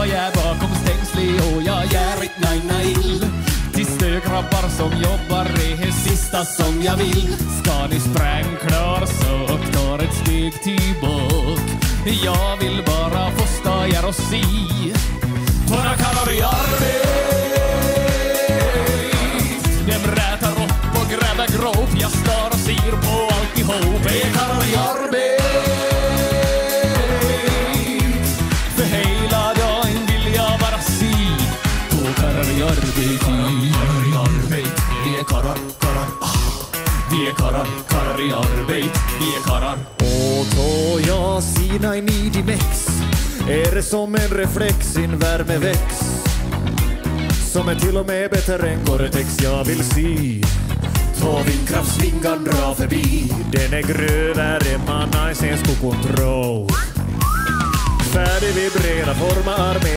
Jag är bakom stängslig och jag är ett nej. Tills det grabbar som jobbar är det sista som jag vill. Ska ni sprängklar så tar ett steg tillbaka. Jag vill bara få stå här och se. Torra kallar i arbet. Dem rätar upp och gräver grop. Jag står och ser på alltihop. Jag kallar i arbet. För hela dagen vill jag bara se. Då kallar i arbet. Vi är karrar. Vi är karrar i arbet. Vi är karrar. Och då jag sina i Nidimex är det som en reflex, sin värme väx. Som är till och med bättre än Gore-Tex. Jag vill se ta vindkraftsvingan dra förbi. Den är grövare man nice en skokontroll. Färdig vibrera, forma armé.